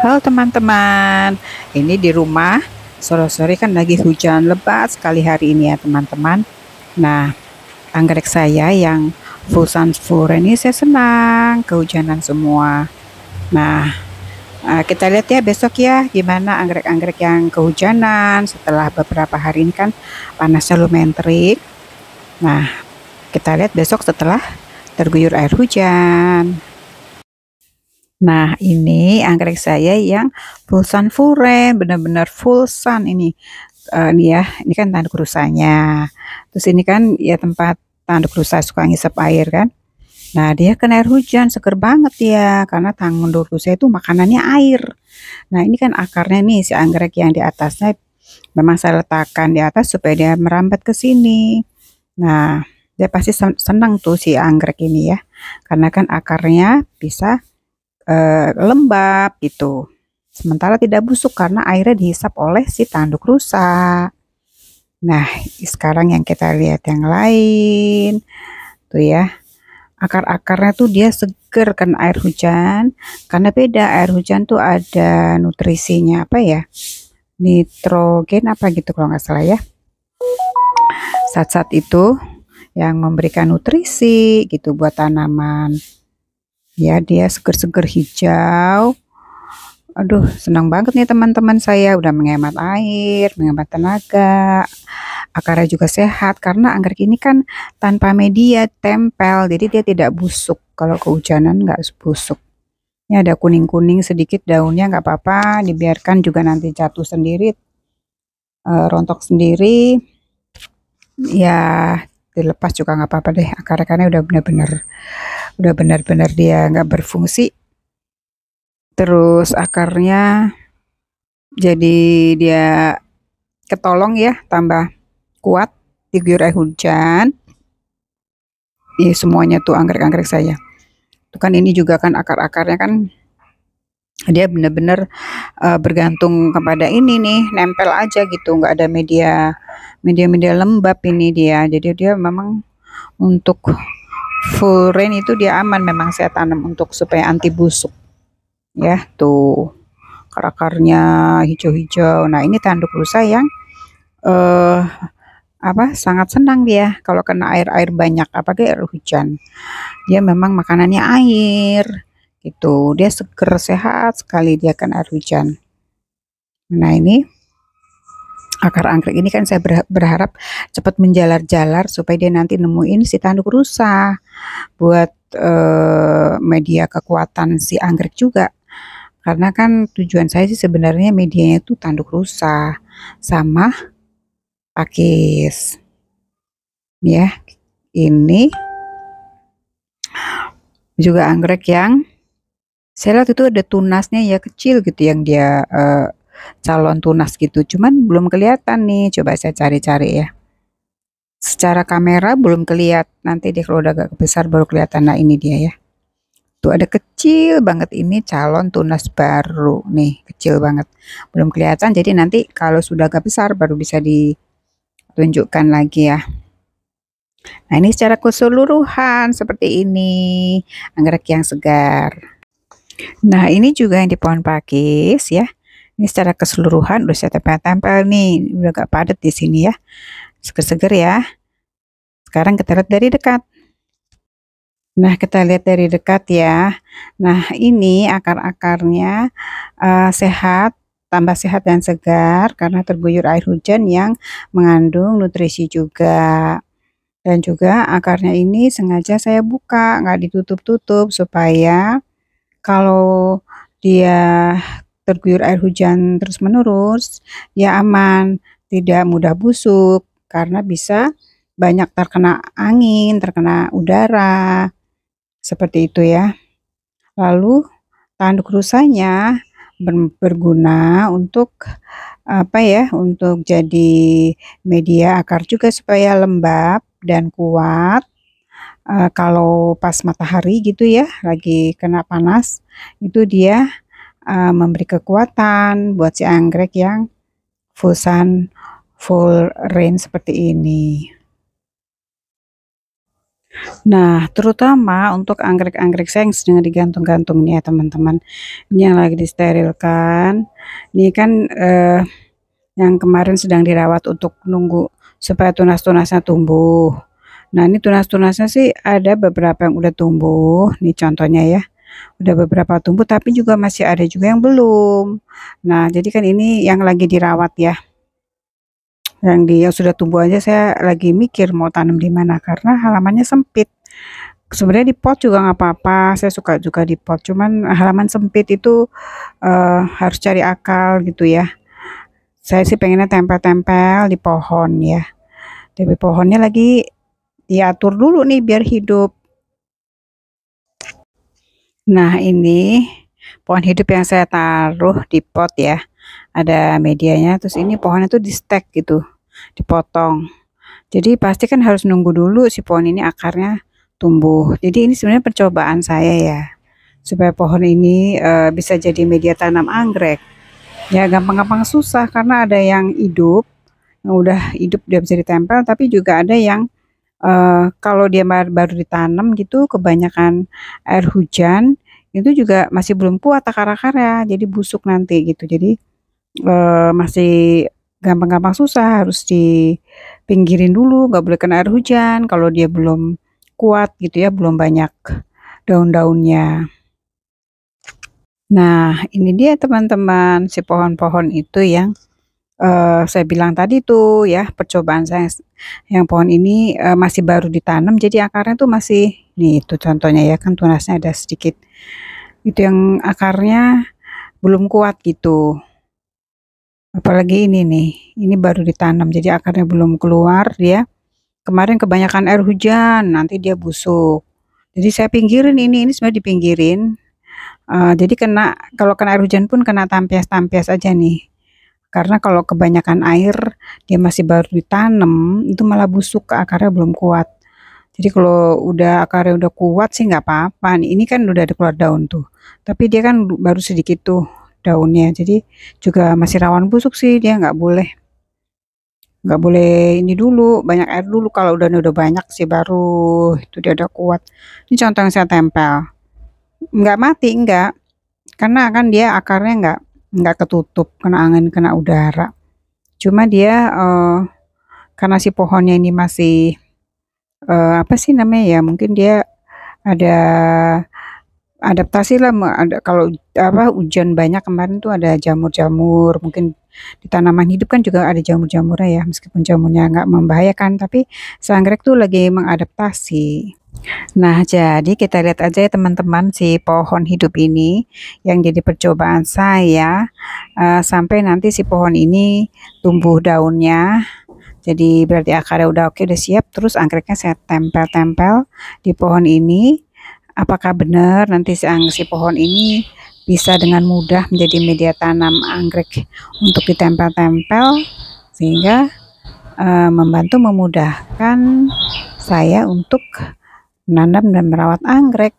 Halo teman-teman, ini di rumah sore-sore kan lagi hujan lebat sekali hari ini ya teman-teman. Nah, anggrek saya yang full sunflower ini saya senang kehujanan semua. Nah, kita lihat ya besok ya gimana anggrek-anggrek yang kehujanan setelah beberapa hari ini kan panasnya lumayan terik. Nah, kita lihat besok setelah terguyur air hujan. Nah, ini anggrek saya yang full sun furen, benar-benar full sun ini. Ini ya, ini kan tanduk rusanya. Terus ini kan ya tempat tanduk rusa suka ngisep air kan. Nah, dia kena air hujan, seger banget ya, karena tanduk rusa itu makanannya air. Nah, ini kan akarnya nih, si anggrek yang di atasnya memang saya letakkan di atas supaya dia merambat ke sini. Nah, dia pasti senang tuh si anggrek ini ya, karena kan akarnya bisa lembab gitu. Sementara tidak busuk karena airnya dihisap oleh si tanduk rusa. Nah, sekarang yang kita lihat yang lain. Tuh ya, akar-akarnya tuh dia seger kan air hujan. Karena beda, air hujan tuh ada nutrisinya apa ya? Nitrogen apa gitu kalau nggak salah ya. Zat-zat itu yang memberikan nutrisi gitu buat tanaman. Ya, dia seger-seger hijau. Aduh, senang banget nih teman-teman saya udah menghemat air, menghemat tenaga. Akarnya juga sehat karena anggrek ini kan tanpa media tempel, jadi dia tidak busuk. Kalau kehujanan nggak busuk. Ini ada kuning-kuning sedikit daunnya nggak apa-apa, dibiarkan juga nanti jatuh sendiri, rontok sendiri. Ya, dilepas juga nggak apa-apa deh. Akar-akarnya udah benar-benar dia nggak berfungsi. Terus akarnya jadi dia ketolong ya, tambah kuat diguyur air hujan. Ini semuanya tuh anggrek-anggrek saya. Tuh kan ini juga kan akar-akarnya kan dia benar-benar bergantung kepada ini nih, nempel aja gitu, nggak ada media lembab ini dia. Jadi dia memang untuk full rain itu dia aman, memang saya tanam untuk supaya anti busuk. Ya, tuh akar-akarnya hijau-hijau. Nah, ini tanduk rusa yang sangat senang dia kalau kena air banyak, apalagi air hujan. Dia memang makanannya air gitu. Dia seger, sehat sekali dia kena air hujan. Nah, ini akar anggrek ini kan saya berharap cepat menjalar-jalar supaya dia nanti nemuin si tanduk rusa buat media kekuatan si anggrek juga. Karena kan tujuan saya sih sebenarnya medianya itu tanduk rusa sama pakis. Ya, ini juga anggrek yang saya lihat itu ada tunasnya ya, kecil gitu yang dia calon tunas gitu. Cuman belum kelihatan nih. Coba saya cari-cari ya. Secara kamera belum kelihatan. Nanti deh kalau udah agak besar baru kelihatan. Nah, ini dia ya. Tuh ada kecil banget, ini calon tunas baru nih, kecil banget. Belum kelihatan, jadi nanti kalau sudah agak besar baru bisa ditunjukkan lagi ya. Nah, ini secara keseluruhan seperti ini, anggrek yang segar. Nah, ini juga yang di pohon pakis ya. Ini secara keseluruhan udah saya tempel-tempel nih, udah agak padat di sini ya. Seger-seger ya. Sekarang kita lihat dari dekat. Nah, kita lihat dari dekat ya. Nah, ini akar-akarnya sehat, tambah sehat dan segar karena terguyur air hujan yang mengandung nutrisi juga. Dan juga akarnya ini sengaja saya buka, nggak ditutup-tutup supaya kalau dia terguyur air hujan terus-menerus, ya aman, tidak mudah busuk karena bisa banyak terkena angin, terkena udara. Seperti itu ya. Lalu tanduk rusanya berguna untuk apa ya? Untuk jadi media akar juga supaya lembab dan kuat. Kalau pas matahari gitu ya, lagi kena panas, itu dia memberi kekuatan buat si anggrek yang full sun, full rain seperti ini. Nah, terutama untuk anggrek-anggrek saya yang sedang digantung-gantung nih ya teman-teman. Ini yang lagi disterilkan. Ini kan yang kemarin sedang dirawat untuk nunggu supaya tunas-tunasnya tumbuh. Nah, ini tunas-tunasnya sih ada beberapa yang udah tumbuh. Nih contohnya ya. Udah beberapa tumbuh tapi juga masih ada juga yang belum. Nah, jadi kan ini yang lagi dirawat ya. Yang sudah tumbuh aja saya lagi mikir mau tanam di mana karena halamannya sempit. Sebenarnya di pot juga nggak apa-apa, saya suka juga di pot, cuman halaman sempit itu harus cari akal gitu ya. Saya sih pengennya tempel-tempel di pohon ya. Tapi pohonnya lagi diatur dulu nih biar hidup. Nah, ini pohon hidup yang saya taruh di pot ya. Ada medianya, terus ini pohonnya tuh di stack gitu, dipotong. Jadi pasti kan harus nunggu dulu si pohon ini akarnya tumbuh. Jadi ini sebenarnya percobaan saya ya, supaya pohon ini bisa jadi media tanam anggrek. Ya gampang-gampang susah karena ada yang hidup, yang udah hidup dia bisa ditempel, tapi juga ada yang kalau dia baru ditanam gitu, kebanyakan air hujan, itu juga masih belum kuat akar-akarnya, jadi busuk nanti gitu. Jadi masih gampang-gampang susah, harus dipinggirin dulu, nggak boleh kena air hujan kalau dia belum kuat gitu ya, belum banyak daun-daunnya. Nah, ini dia teman-teman, si pohon-pohon itu yang saya bilang tadi tuh ya, percobaan saya yang pohon ini masih baru ditanam, jadi akarnya tuh masih, nih itu contohnya ya kan tunasnya ada sedikit, itu yang akarnya belum kuat gitu. Apalagi ini nih, ini baru ditanam jadi akarnya belum keluar dia. Kemarin kebanyakan air hujan, nanti dia busuk. Jadi saya pinggirin ini sebenarnya dipinggirin. Jadi kalau kena air hujan pun kena tampias-tampias aja nih. Karena kalau kebanyakan air dia masih baru ditanam, itu malah busuk ke akarnya belum kuat. Jadi kalau udah akarnya udah kuat sih nggak apa-apa. Nih, ini kan udah ada keluar daun tuh. Tapi dia kan baru sedikit tuh daunnya. Jadi juga masih rawan busuk sih, dia nggak boleh ini dulu, banyak air dulu. Kalau udah banyak sih baru itu dia udah kuat. Ini contoh yang saya tempel. Nggak mati, nggak. Karena kan dia akarnya nggak ketutup, kena angin, kena udara. Cuma dia karena si pohonnya ini masih apa sih namanya ya? Mungkin dia ada adaptasi lah, ada kalau apa hujan banyak kemarin tuh ada jamur-jamur, mungkin di tanaman hidup kan juga ada jamur-jamurnya ya, meskipun jamurnya nggak membahayakan, tapi si anggrek tuh lagi mengadaptasi. Nah, jadi kita lihat aja ya teman-teman si pohon hidup ini yang jadi percobaan saya sampai nanti si pohon ini tumbuh daunnya. Jadi berarti akarnya udah oke, udah siap. Terus anggreknya saya tempel-tempel di pohon ini. Apakah benar nanti si pohon ini bisa dengan mudah menjadi media tanam anggrek untuk ditempel-tempel sehingga membantu memudahkan saya untuk menanam dan merawat anggrek.